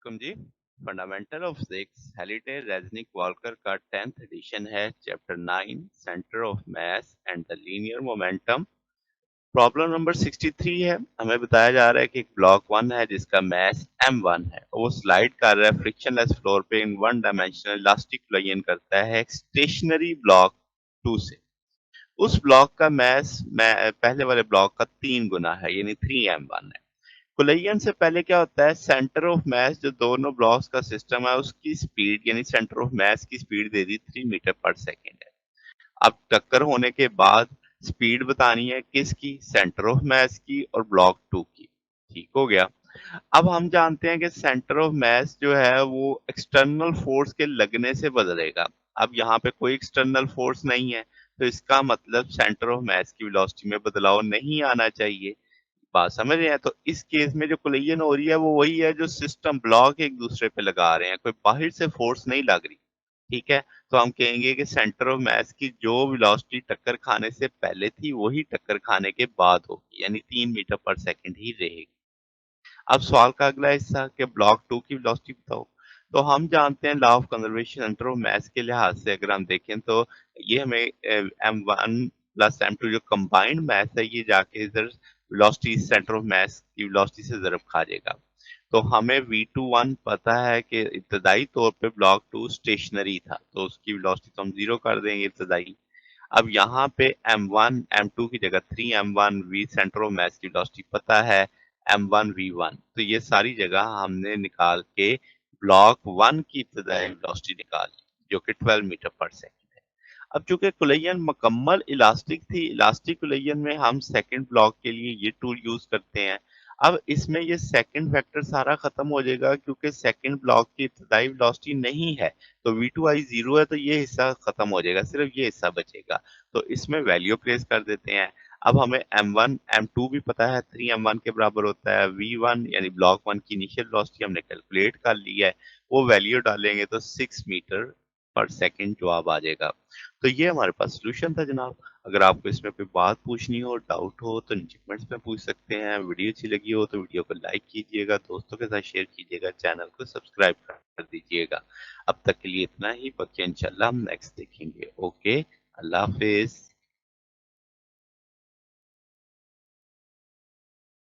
वालेकुम जी। Fundamental of physics Halliday Resnick Walker का 10th एडिशन है। Chapter 9 centre of mass and the linear momentum. Problem number 63 है। हमें बताया जा रहा है कि एक ब्लॉक 1 है जिसका मास m1 है और वो स्लाइड कर रहा है फ्रिक्शनलेस फ्लोर पे इन वन डायमेंशनल इलास्टिक फ्लोइन करता है एक स्टेशनरी ब्लॉक 2 से। उस ब्लॉक का मास पहले वाले ब्लॉक का 3 गुना है यानी 3m1 है। कोलिजन से पहले क्या होता है, सेंटर ऑफ मास जो दोनों ब्लॉक्स का सिस्टम है उसकी स्पीड यानी सेंटर ऑफ मास की स्पीड दे दी 3 मीटर पर सेकेंड है। अब टक्कर होने के बाद स्पीड बतानी है किसकी, सेंटर ऑफ मास की और ब्लॉक 2 की। ठीक हो गया। अब हम जानते हैं कि सेंटर ऑफ मास जो है वो एक्सटर्नल फोर्स के लगने से बदलेगा। अब यहाँ पे कोई एक्सटर्नल फोर्स नहीं है तो इसका मतलब सेंटर ऑफ मास की वेलोसिटी में बदलाव नहीं आना चाहिए। बात समझ रहे हैं? तो इस केस में जो कोलिजन हो रही है वो वही है जो सिस्टम ब्लॉक एक दूसरे पे लगा रहे हैं, कोई बाहर से फोर्स नहीं लग रही। ठीक है, तो हम कहेंगे कि सेंटर ऑफ मास की जो वेलोसिटी टक्कर खाने से पहले थी वही टक्कर खाने के बाद होगी यानी 3 मीटर पर सेकंड ही रहेगी। अब सवाल का अगला हिस्सा कि ब्लॉक 2 की वेलोसिटी बताओ। तो हम जानते हैं law of conservation centre of मास के लिहाज से अगर हम देखें तो ये हमें m1 प्लस m2 जो कंबाइंड मास है ये जाके इधर वेलोसिटी सेंटर ऑफ मास की वेलोसिटी से ज़रब खा जाएगा। तो हमें v21 पता है कि इब्तदाई तौर पे ब्लॉक 2 स्टेशनरी था तो उसकी वेलोसिटी तो हम जीरो कर देंगे इब्तदाई। अब यहाँ पे m1 m2 की जगह 3m1 v सेंटर ऑफ मास की वेलोसिटी पता है m1 v1, तो ये सारी जगह हमने निकाल के ब्लॉक 1 की इब्तदाई वेलोसिटी निकाली जो कि 12 मीटर पर सेकंड है। अब चूंकि कोलिजन मुकम्मल इलास्टिक थी, इलास्टिक कोलिजन में हम सेकंड ब्लॉक के लिए ये टूल यूज करते हैं। अब इसमें ये सेकंड फैक्टर सारा खत्म हो जाएगा क्योंकि सेकंड ब्लॉक की इब्तदाई वेलोसिटी नहीं है, तो v2i जीरो है तो ये हिस्सा खत्म हो जाएगा, सिर्फ ये हिस्सा बचेगा। तो इसमें वैल्यू प्लेस कर देते हैं। अब हमें m1 m2 भी पता है 3m1 के बराबर होता है, v1 यानी ब्लॉक 1 की इनिशियल वेलोसिटी हमने कैलकुलेट कर ली है, वो वैल्यू डालेंगे तो 6 मीटर पर सेकंड जवाब आ जाएगा। तो ये हमारे पास सोल्यूशन था जनाब। अगर आपको इसमें कोई बात पूछनी हो, डाउट हो तो नीचे कमेंट्स में पूछ सकते हैं। वीडियो अच्छी लगी हो तो वीडियो को लाइक कीजिएगा, दोस्तों के साथ शेयर कीजिएगा, चैनल को सब्सक्राइब कर दीजिएगा। अब तक के लिए इतना ही, बाकी इंशाल्लाह हम नेक्स्ट देखेंगे। ओके, अल्लाह हाफिज।